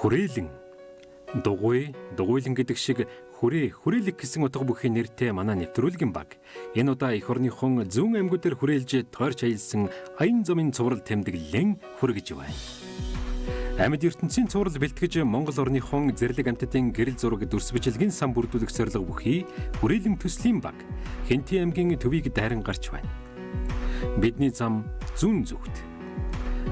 Хүрээлэн, дугуйлан гэдэг шиг хүрээлэг гэсэн утга бүхий нэртэй манай нэвтрүүлгийн баг. Энэ удаа эх орныхон зүүн аймагуудаар хүрээлж тойрч аялсан аян замын цуврал тэмдэглэлэн хүргэж байна. Амьд ертөнцийн цуврал бэлтгэж Монгол орныхон зэрлэг амьтдын гэрэл зураг дүрс бичлэгийн сан бүрдүүлэх зорилго бүхий хүрээлэн төслийн баг. Хэнти аймгийн төвийг дайран гарч байна. Бидний зам зүүн зүгт.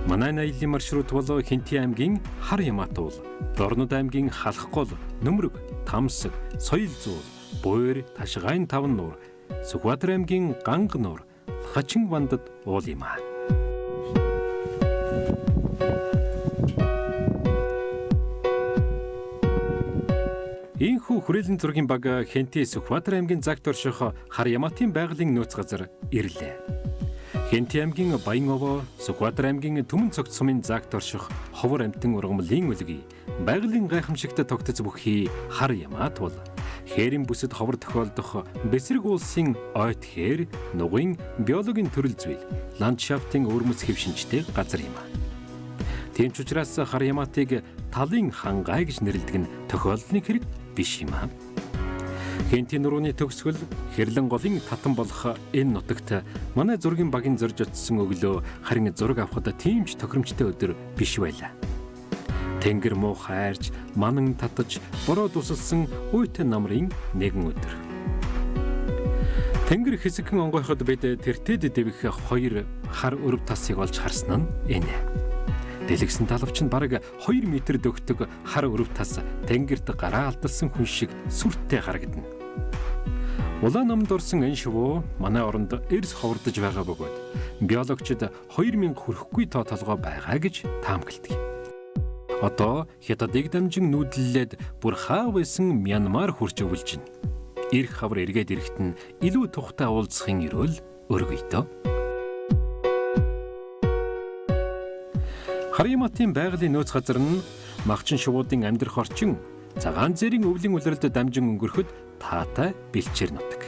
Манай аяллаа маршрут бол Хэнти аймгийн Хар Ямаатуул, Дорнод аймгийн Халхгол, Нөмрөг, Тамсаг, Соёлзуул, Буйр, Ташгайн Таван нуур, Сүхбаатар аймгийн Ганга нуур, Хачин вандад уул юм аа. Ийхүү хүрээлэн зургийн баг Хэнти Сүхбаатар аймгийн загт орших Хар Ямаатын байгалийн нөөц газар ирлээ. Хэнти аймгийн Баян-Овоо, Сүхбаатар аймгийн Түмэн цогц сумын загт орших ховор амьтан ургамлын үлгий, байгалийн гайхамшигт тогтц бүхий Хар Ямаатуул, хээрийн бүсэд ховор тохиолдох Бэсрэг уулсын ойт хээр, нугын биологийн төрөл зүйл, ландшафтын өвөрмөц хэвшинжтэй газар юм. Тийм ч учраас Хар Ямаатыг талын хангай гэж нэрлэдэг нь тохиолдлын хэрэг биш юм. Хэнти нурууны төгсгөл Хэрлэн голын татан болох энэ нутагт манай зургийн багийн зорж очсон өглөө харин зураг авахд тийм ч тохиромжтой өдөр биш байлаа. Тэнгэр муу хайрч, манан татаж, бороо дусалсан уйт намрын нэгэн өдөр. Тэнгэр хэсэгэн онгойход бид тэртээд дэвих хоёр хар өрөв тасыг олж харсан нь энэ. Дэлгэсэн талавч нь бараг 2 метр дөгтөг хар өрөв тас тэнгэрт гараа алдсан хүн шиг сүртэй харагдана. Улаан намд орсон энэ шувуу манай оронд эрс ховордож байгаа бөгөөд биологчид 2000 хүрэхгүй тоо толгой байгаа гэж таамагладаг. Одоо хятадыг дамжин нүүдлээд бүр хаа байсан Мянмар хүрч өвлж байна. Ирэх хавар эргээд ирэхэд нь илүү тухтай уулзахын өрөөл өргөйдөө. Хар Ямаатын байгалийн нөөц газар нь Магчин шувуудын амьдрах орчин, цагаан зээрийн өвлийн улиралд дамжин өнгөрөхөд таатай бэлчээр нутаг.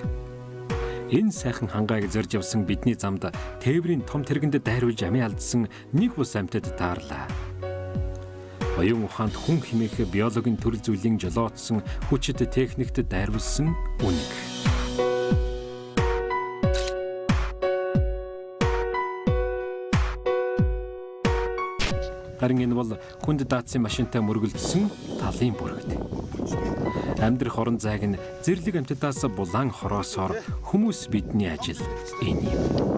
Энэ сайхан хангайг зорж явсан бидний замд тээврийн том тэргэнд дайруулж амиа алдсан нэг бус амьтад таарлаа. Оюун ухаанд хүн хэмээх биологийн төрөл зүйлийн жолоодсон хүчит техникт дайруулсан үнэг. Харин энэ бол хүнд даацсан машинтай мөргөлдсөн талын бүрэгд. Амьдрах орон зайг нь зэрлэг амьтдаас булаан хороосоор хүмүүс бидний ажил энэ юм.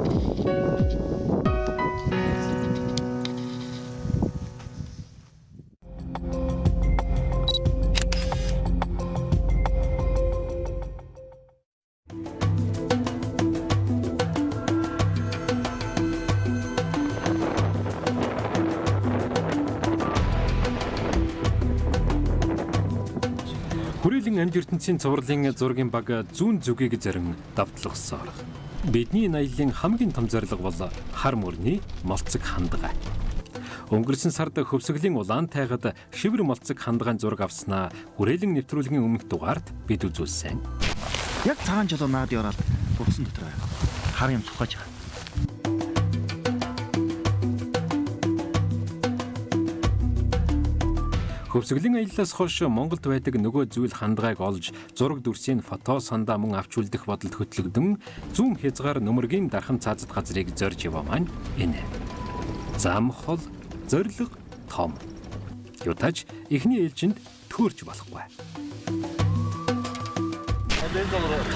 Хүрээлэн амьд ертөнцийн цувралын зургийн баг зүүн зүгийг зорин давтлагсаар. Бидний аяллаа хамгийн том зорилго бол хар мөрний молцог хандгай. Өнгөрсөн сард хөвсгөлийн улаан тайгад шивэр молцог хандгаан зураг авснаа хүрээлэн нэвтрүүлгийн өмнөх дугаард бид үзүүлсэн. Яг цагаан жолоо наад яваад бурсан дотор байгаа. Хар юм цухаж байгаа. Хөвсгөлийн аяллаас хойш Монголд байдаг нөгөө зүйл хандгайг олж зураг дүрсийн фото сандаа мөн авч үлдэх бодолд хөтлөгдөн зүүн хязгаар нөмөргийн дархан цаазад газрыг зорж яваа маань энэ. Зам хол, зориг том. Ютаж эхний ээлжинд төөрч болохгүй.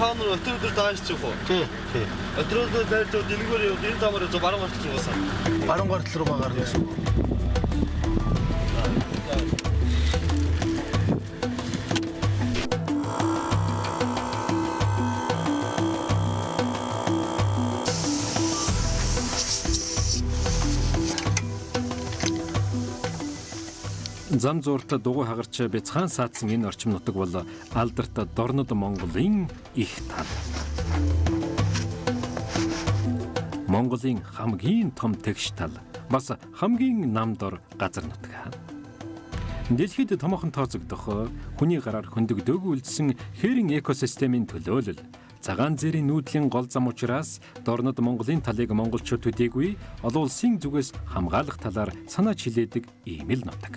카운으로 어떻게들 다 하시죠? Тий. 어떻게들 날저 딜거리 일 담으로 저 바람 맞추고 왔어. Баруун гартал руу багаар гэсэн. Зам зуурт дугуй хагарч бяцхан саадсан энэ орчим нутаг бол алдарт Дорнод Монголын их тал. Монголын хамгийн том тэгш тал, бас хамгийн намдор газар нутаг. Дэлхийд томоохон тооцогдох хүний гараар хөндөгдөөгүй үлдсэн хээрийн экосистемийн төлөөлөл, цагаан зээрийн нүүдлийн гол зам учраас Дорнод Монголын талыг монголчууд төдийгүй олон улсын зүгээс хамгаалах талаар санаа чилээдэг ийм л нутаг.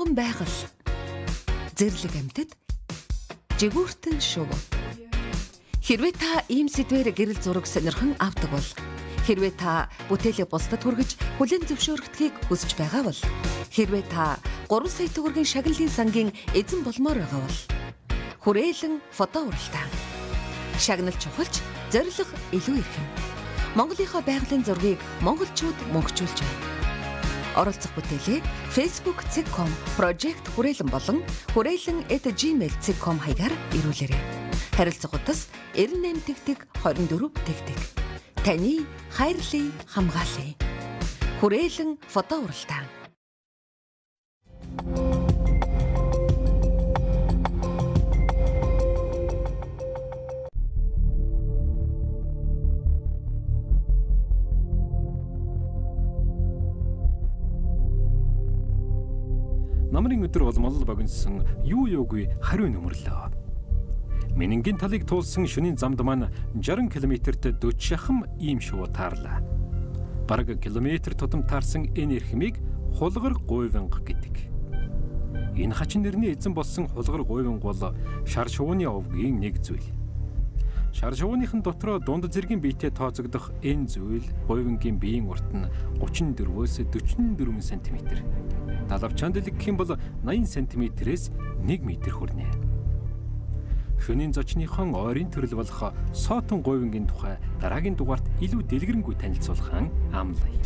Хурдан байгаль. Зэрлэг амьтад. Жигүүртэн шув. Хэрвээ та ийм сэдвээр гэрэл зураг сонирхон авдаг бол, хэрвээ та бүтээлээ бусдад хүргэж хүлээн зөвшөөрөгдөхийг хүсэж байгаа бол, хэрвээ та 3 сая төгрөгийн шагналын сангийн эзэн болмоор байгаа бол, хүрээлэн фото уралдаан. Шагнал чухалч, зорилго илүү эрхэм. Монголынхоо байгалийн зургийг монголчууд мөнгөчүүлж байна. Оролцох бүтээлээ facebook.com project хүрээлэн болон хүрээлэн@gmail.com хаягаар ирүүлээрэй. Харилцах утас 98-24. Таны хайрлын хамгаалъя. Хүрээлэн фото уралдаан. Намрын өдөр болмол богиносон юу юугүй хариу нөмрлөө. Менингийн талыг туулсан шөнийн замд маань 60 км-т 40 шахам ийм шувуу таарлаа. Бараг километр тутам таарсан энэ эрхмийг хулгар гуйвинга гэдэг. Энэ хачин нэрний эзэн болсон хулгар гуйвинга бол шар шувууны овгийн нэг зүйл. Шар шувууныхан дотроо дунд зэргийн биетэй тооцогдох энэ зүйл гуйвингийн биеийн урт нь 34-өөс 44 см. Далавчаанд гэх юм бол 80 см-ээс 1 м хүрнэ. Шөнийн зочныхон ойрын төрөл болох соотон гуйвингийн тухай дараагийн дугаарт илүү дэлгэрэнгүй танилцуулах амлая.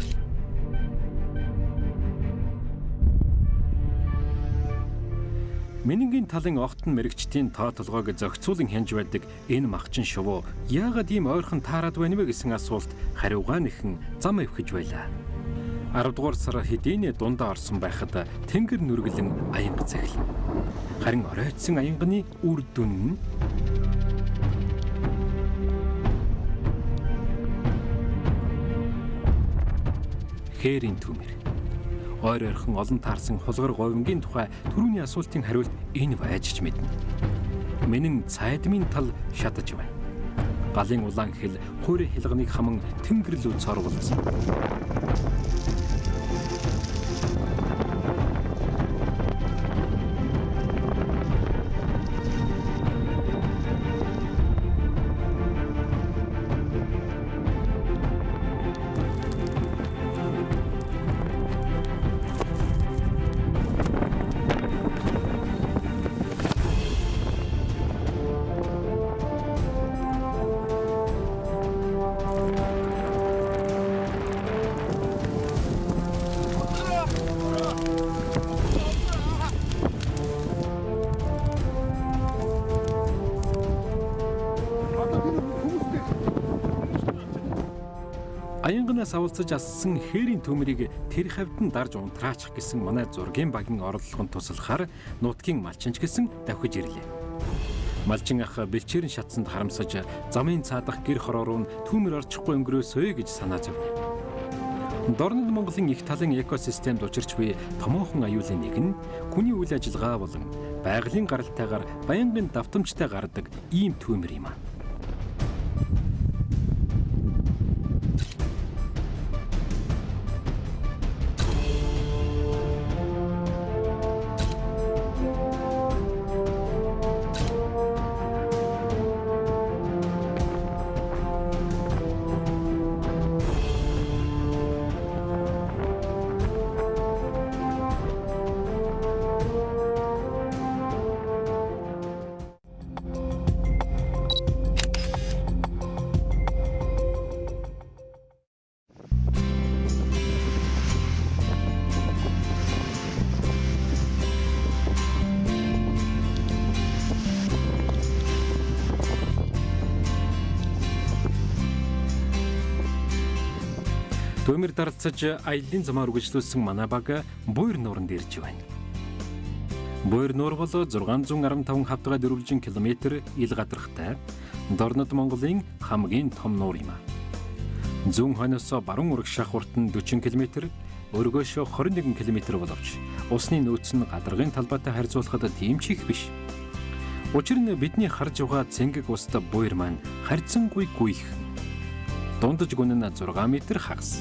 Менингийн талын огтон мэрэгчдийн тоо толгойг зохицуулан хянж байдаг энэ махчин шувуу яагаад ийм ойрхон таарад байна вэ гэсэн асуулт хариугаа нэхэн зам авхиж байлаа. 10 дугаар сар хэдийнэ дундаа орсон байхад тэнгэр нүргэлэн аянга цахилна. Харин оройтсон аянганы үр дүн нь хээрийн түмэр. Ойр ойрхон олон таарсан хулгар говингийн тухай түрүүний асуултын хариулт энэ байж мэднэ. Менин цайдмын тал шатаж байна. Галын улаан хэл хуурай хилганыг хаман тэнгэр лүү цорволцсон. Аянганаас авалцаж ассан хээрийн төмрийг тэр хавьд нь дарж унтраачих гэсэн манай зургийн багийн орлогонд туслахаар нутгийн малчинч гэсэн давхиж ирлээ. Малчин ах бэлчээрэн шатсанд харамсаж замын цаадах гэр хороо руу төмөр орчихгүй өнгөрөөсөө гэж санаа зовно. Дорнод Монголын их талын экосистемд учирч буй томоохон аюулын нэг нь хүний үйл ажиллагаа болон байгалийн гаралтайгаар байнгын давтамжтай гардаг ийм төмөр юм а. Төмөр даралцаж аяллаа замаар үргэлжлүүлсэн манай баг Буйр нууранд ирж байна. Буйр нуур бол 615 хавтгай дөрвөлжин километр ил гадархтай Дорнод Монголын хамгийн том нуур юм. Зүүн хойноос баруун урагшаах урт нь 40 км, өргөөшөө 21 км боловч усны нөөц нь гадаргын талбайтай харьцуулахад тийм ч их биш. Учир нь бидний харж байгаа цэнгэг уста буйр маань харьцангуй гүйх. Дундаж гүн нь 6 м хагас.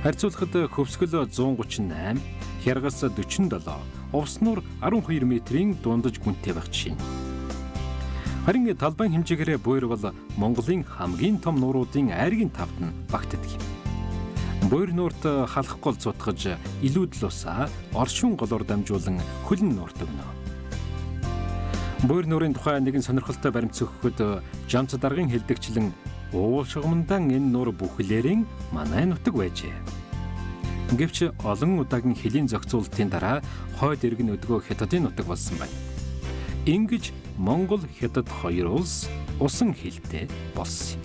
Харьцуулахад хөвсгөл 138, хяргас 47, Увс нуур 12 метрийн дундаж гүнтэй байх жишээ. Харин талбайн хэмжээгээр буйр бол Монголын хамгийн том нууруудын айргийн тавд нь багтдаг юм. Буйр нуурт халах гол цутгаж илүүдл усаа оршин голоор дамжуулан хөлн нуурт өгнө. Буйр нуурын тухай нэгэн сонирхолтой баримт өгөхөд Жамц даргын хэлдэгчлэн уул шугамдан энэ нуур бүхлээрийн манай нутаг байжээ. Гэвч олон удаагийн хөлийн зохицуулалтын дараа хойд эргэн өдгөө Хятадын нутаг болсон байна. Ингэж Монгол Хятад хоёр улс усан хэлтэй болсон.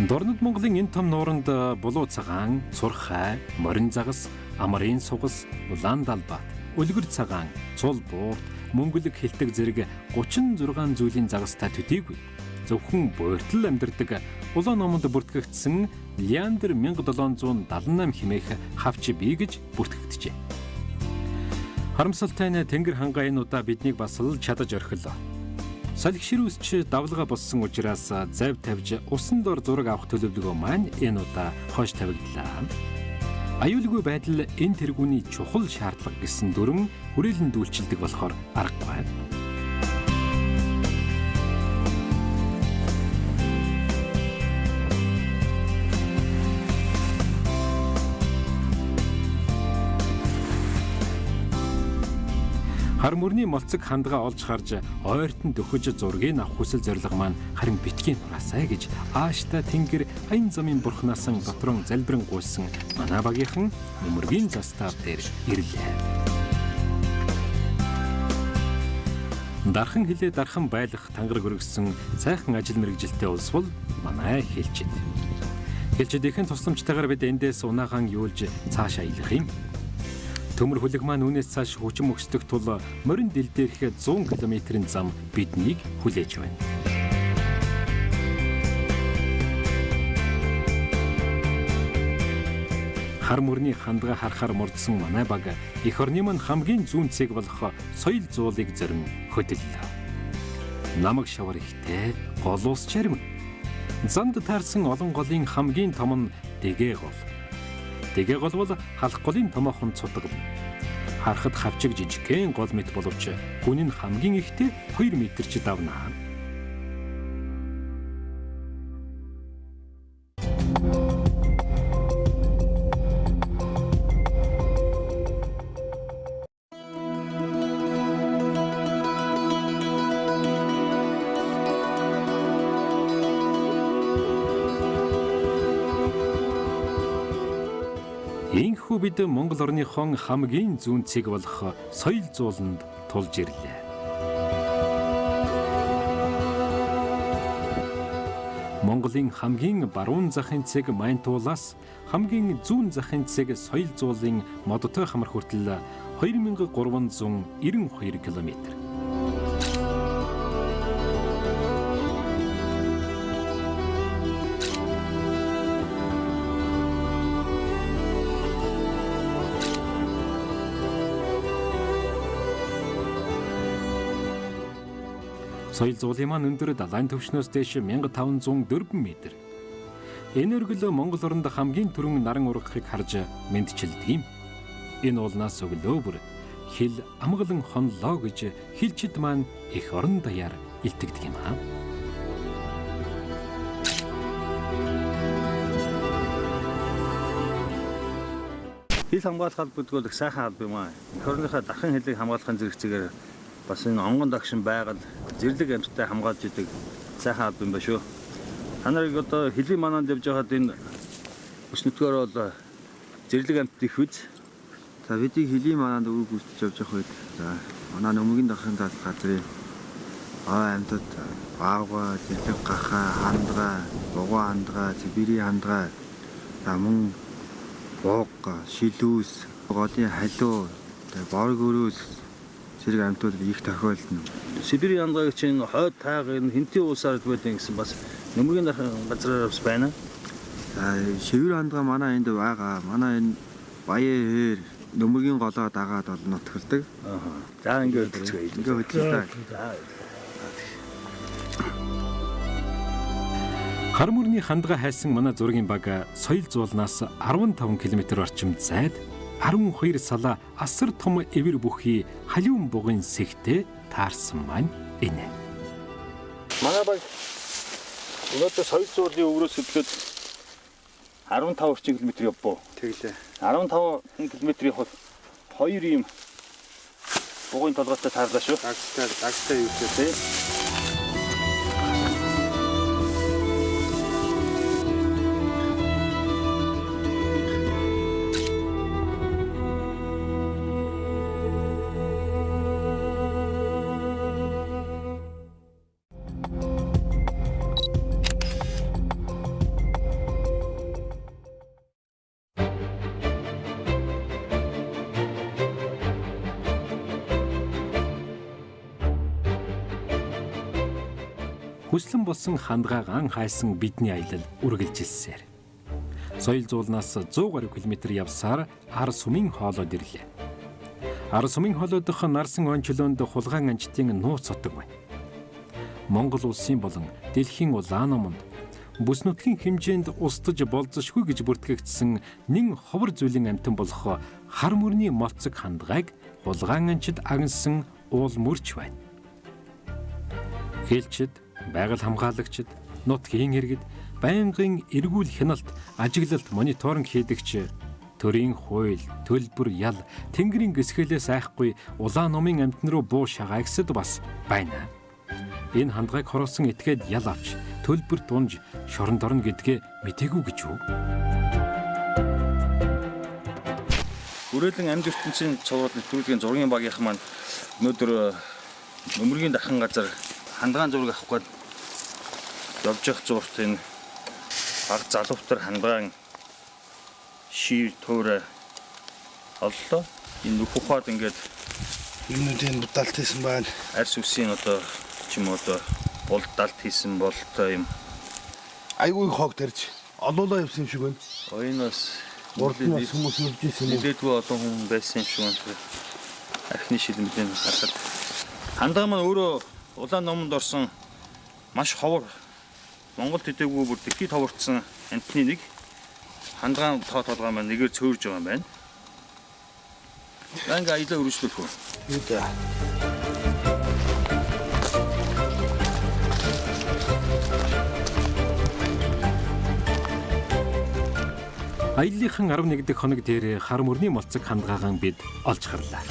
Дорнод Монголын энэ том нууранд булуу цагаан, сурхай, морин загас, амрын сугас, улаан далбат, үлгэр цагаан, цул буурт, мөнгөлөг хэлтэг зэрэг 36 зүйлийн загастай төдийгүй зөвхөн буйртал амьдардаг улаан номонд бүртгэгдсэн Леандр 1778 хэмээх хавч бий гэж бүртгэгджээ. Харамсалтай нь Тэнгэр хангаа энэ удаа биднийг бас л чадаж орхилоо. Салхишрүүсч давлага болсон учраас завь тавьж усан дор зураг авах төлөвлөгөө маань энэ удаа хойш тавигдлаа. Аюулгүй байдал энэ тэргүүний чухал шаардлага гэсэн дүрм хүрээлэн дүүлчилдэг болохоор аргагүй. Хар мөрний молцог хандгаа олж харж ойртон дөхөж зургийг авах хүсэл зорилго маань харин битгий нураасай гэж ааштай Тэнгэр аян замын бурхнаасан дотрон залбирэн гуйсан манай багийнхан нөмөргийн застав дээр ирлээ. Дархан хилээ дархан байлах тангараг өргөссөн сайхан ажил мэргэжилтэй улс бол манай Хэлчид. Хэлчидийн тусламжтайгаар бид эндээс унаагаан юулж цааш аялах юм. Төмөр хүлэг маань үүнээс цааш хүчин мөксдөх тул морин дил дээрх 100 км-ийн зам биднийг хүлээж байна. Хар мөрний хандгаа харахаар мурдсан манай баг эх орны маань хамгийн зүүн цэг болох соёл зуулыг зорин хөдөллөө. Намаг шавар ихтэй, гол ус чармиг. Замд таарсан олон голын хамгийн том нь дэгээ гол. Дэгээ гол бол халах голын томоохон цутгал. Харахад хавчиг жижигхэн гол мэт боловч гүн нь хамгийн ихтэй 2 метрч давна. Ийхүү бид Монгол орныхон хамгийн зүүн цэг болох соёл зууланд тулж ирлээ. Монголын хамгийн баруун захын цэг Майнтуулаас хамгийн зүүн захын цэг соёл зуулын модтой хамар хүртэл 2392 км. Соёл зуулын маань өндөр далайн төвшнөөс дээш 1504 м. Энэ өргөл Монгол оронд хамгийн түрүүн наран ургахыг харж мэдчилдэг юм. Энэ уулнаас өглөө бүр хил амгалан хонлоо гэж Хэлчид маань эх орон даяар илтгэдэг юм аа. Хил хамгаалах албадгүй л сайхан алба юм аа. Эх орныхаа дархан хилийг хамгаалахын зэрэгцээгээр бас энэ онгон дагшин байгаль зэрлэг амьтдаа хамгаалж идэг сайхан алба юм ба шүү. Та нарыг одоо хилийн манаанд явж байгаад энэ бүс нүтгээр бол зэрлэг амьтд их үз. За бидний хилийн манаанд өрөг гүйцэж явж явах үед за манай нөмгийн дахин газрын амьтад баага, зэрлэг гахаа, хандгаа, бугуун хандгаа, Сибирийн хандгаа, за мөн бог, шилүүс, голын халуу, борг өрөөс зэрэг амьтууд их тохиолдно. Сибирийн хандгааг чинь хойд тайга энэ хинтийн улсаар байдаг гэсэн бас нөмгийн дахин газраар бас байна. За шивэр хандгаа манай энд байгаа. Манай энэ баян хээр нөмгийн голоо дагаад бол нутгалдаг. За ингээд хөдөлгөө. Ингээд хөдөлгөө. Хар мөрний хандгаа хайсан манай зургийн баг соёл зуулнаас 15 км орчим зайд 12 салаа асар том эвэр бүхий халиун бугын сэгтээ таарсан маань энэ. Манай баг өнөөдөр соёл зуурлын өврөөс хөдлөөд 15 орчим км явбоо. Тэглээ. 15 км явхад 2 ийм бугын толгойтой таарлаа шүү. Дагстай юу гэдэг. Хүслэн болсон хандгааг ан хайсан бидний аялал үргэлжилсээр. Соёл зуулнаас 100 гаруй километр явсаар ар сумын хоолойд ирлээ. Ар сумын хоолойдох нарсан онцлоонд хулгайн анчтын нууц сотог байна. Монгол улсын болон дэлхийн улаан номонд бүс нутгийн хэмжээнд устж болзошгүй гэж бүртгэгдсэн нэн ховор зүйлийн амтан болох хар мөрний молцог хандгааг хулгайн анчид агнсан уул мөрч байна. Хэлчид, байгаль хамгаалагчид, нутгийн иргэд байнгын эргүүл хяналт, ажиглалт мониторинг хийдэгч төрийн хууль, төлбөр, ял, тэнгэрийн гисгэлээс айхгүй улаан номын амтан руу буу шагаагсад бас байна. Энэ хандгааг хоруулсан этгээд ял авч, төлбөр дунж, шоронд орно гэдгээ мтээгүй гэж үү? Хүрээлэн амьд ертөнцийн цуврал нэвтрүүлгийн зургийн багийнхан маань өнөөдөр Нөмөргийн дахин газар хандгаан зураг авах гээд явж явах зургт энэ баг залуутар хандгаан шив төврө оллоо. Энэ нөхөхөд ингээд Юмнуудын будалт хийсэн байна. арьс үсийн одоо ч юм уу одоо булдалт хийсэн болтой юм. Айгүй хог тарьж олоолаа явсан юм шиг байна. Оёноос Урд нь бас хүмүүс үрж ирсэн юм. нэлээдгүй олон хүн байсан юм шиг байна. Архины шилмэдэн харахад хандгаа маань өөрөө улаан номонд орсон маш ховор Монголд хэдийгүй бүр дэлхийд ховорцсон амтны нэг хандгаан тоо толгой маань нэгээр цөөрж байгаа юм байна. Ингээ аялаа өргөжлүүлэх үү? Юу дээ. Аяллахын 11 дахь хоног дээр хар мөрний молцог хандгаагаан бид олж харлаа.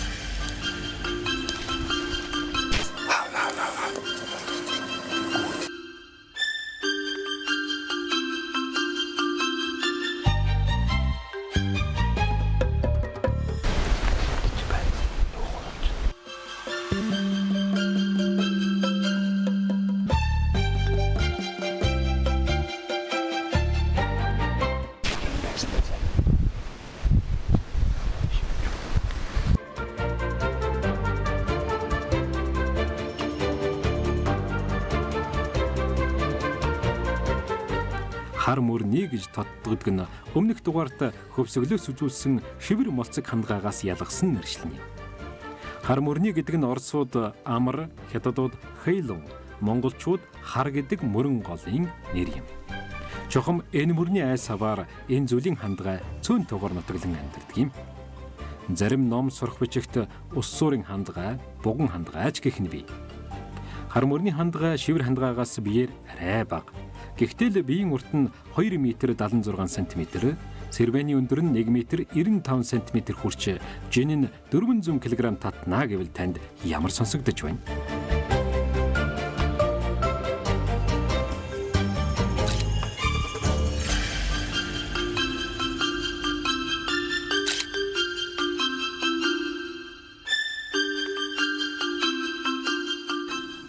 Хар мөрний гэж тодтогддог нь өмнөх дугаарт хөвсгөлөөс үзүүлсэн шивэр молцог хандгаагаас ялгсан нэршлэн юм. Хар мөрний гэдэг нь орсууд амар, хятадууд хейлон, монголчууд хар гэдэг мөрөн голын нэр юм. Чухам энэ мөрний айс хаваар энэ зүйлийн хандгай цөөн тугаар нутаглан амьдардаг юм. Зарим ном сурах бичигт ус суурин хандгай, буган хандгайч гэх нь бий. Хар мөрний хандгай шивэр хандгаагаас биеэр арай бага. Гэхдээ л биеийн урт нь 2 м 76 см, сэрвэний өндөр нь 1 м 95 см хүрч жин нь 400 кг татнаа гэвэл танд ямар сонсогдож байна?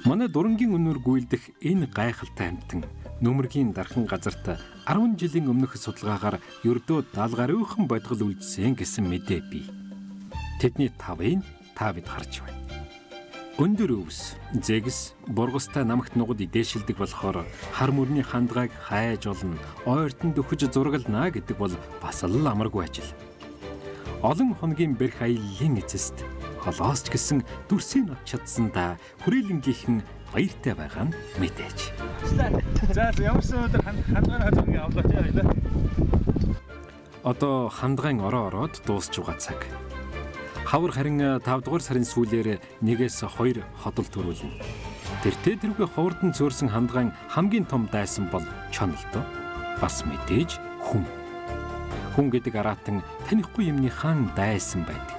Манай дурангийн өнөр гүйлдэх энэ гайхалтай амьтан Нөмөргийн дархан газарт 10 жилийн өмнөх судалгаагаар ердөө 70 гаруйхан бодгол үлдсэн гэсэн мэдээ бий. Тэдний 5-ыг та бид харж байна. Өндөр өвс, зэгс, бургастай намагт нугад идээшилдэг болохоор хар мөрний хандгааг хайж олно, ойртонд өгч зургалнаа гэдэг бол бас л амаргүй ажил. Олон хоногийн бэрх аяллаа эцэст холоос ч гэсэн дүрсийг авч чадсандаа хүрээлэнгийнхэн баяртай байгаа нь мэдээж. За ямарсан өдөр хандгааны хажуугийн авлаач яа. Одоо хандгаан ороод дуусч байгаа цаг. Хавар харин 5 дугаар сарын сүүлээр 1-2 ходол төрүүлнэ. Тэрхүү ховордон цөөрсөн хандгаан хамгийн том дайсан бол чоналдоо. Бас мэдээж хүн. Хүн гэдэг аратан танихгүй юмны хаан дайсан байдаг.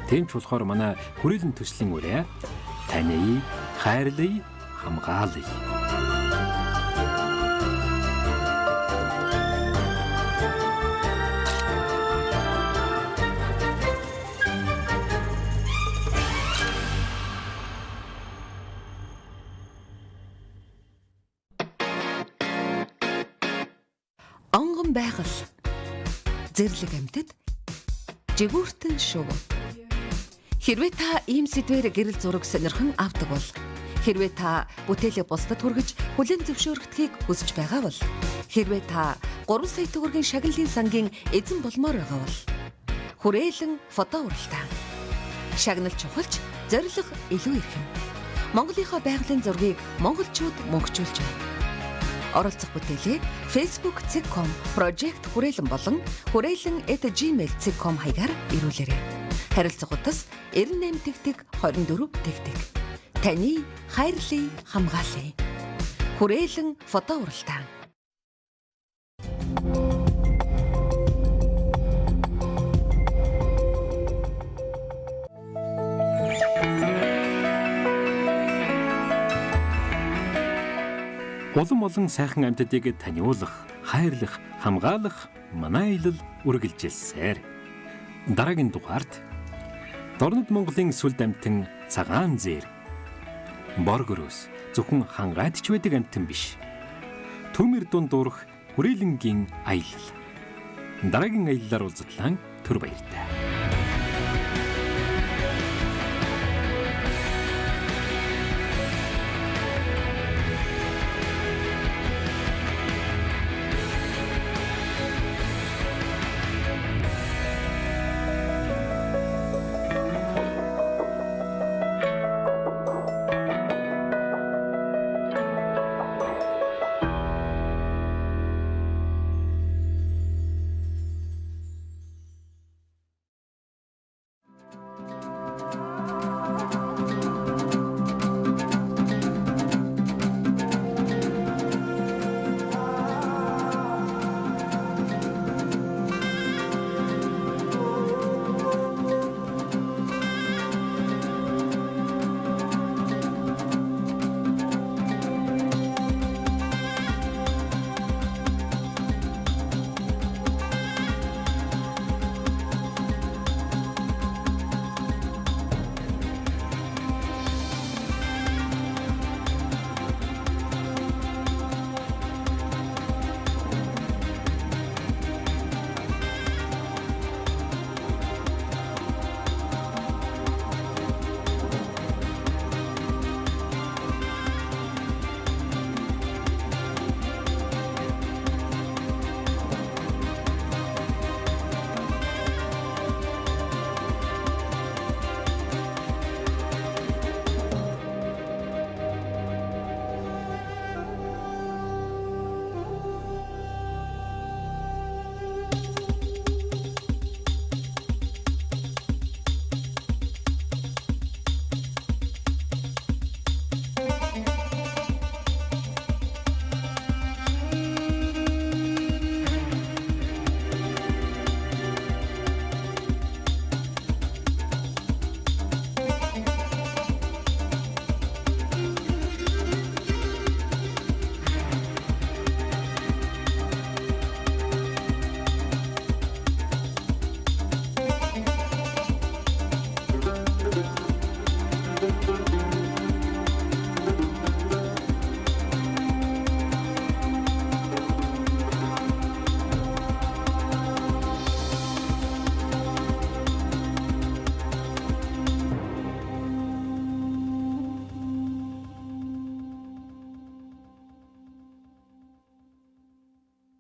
Тийм ч болохоор манай хүрээлэн төслийн үрээ таны хайрлая, хамгаалъя. Онгон байгаль, зэрлэг амьтад, жигүүртэн шув. Хэрвээ та ийм сэдвээр гэрэл зураг сонирхон авдаг бол, хэрвээ та бүтээлээ бусдад хүргэж хүлээн зөвшөөрөгдөхийг хүсэж байгаа бол, хэрвээ та 3 сая төгрөгийн шагналын сангийн эзэн болмоор байгаа бол, хүрээлэн фото уралдаан. Шагнал чухалч, зориг илүү эрхэм. Монголынхоо байгалийн зургийг монголчууд мөнгөчүүлж байна. Оролцох бүтээлээ facebook.com project хүрээлэн болон хүрээлэн@gmail.com хаягаар ирүүлээрэй. Харилцах утас 98-24. Таны хайрлая, хамгаалъя. Хүрээлэн фото уралдаан. Олон сайхан амьтдыг таниулах, хайрлах, хамгаалах манай аялал үргэлжилсээр. Дараагийн дугаарт Дорнод Монголын сүлд амьтан цагаан зээр. Боргороос зөвхөн хангаадч байдаг амьтан биш. Төмөр дунд дурах хүрээлэнгийн аялал. Дараагийн аяллаар уулзтлаа түр баяртай.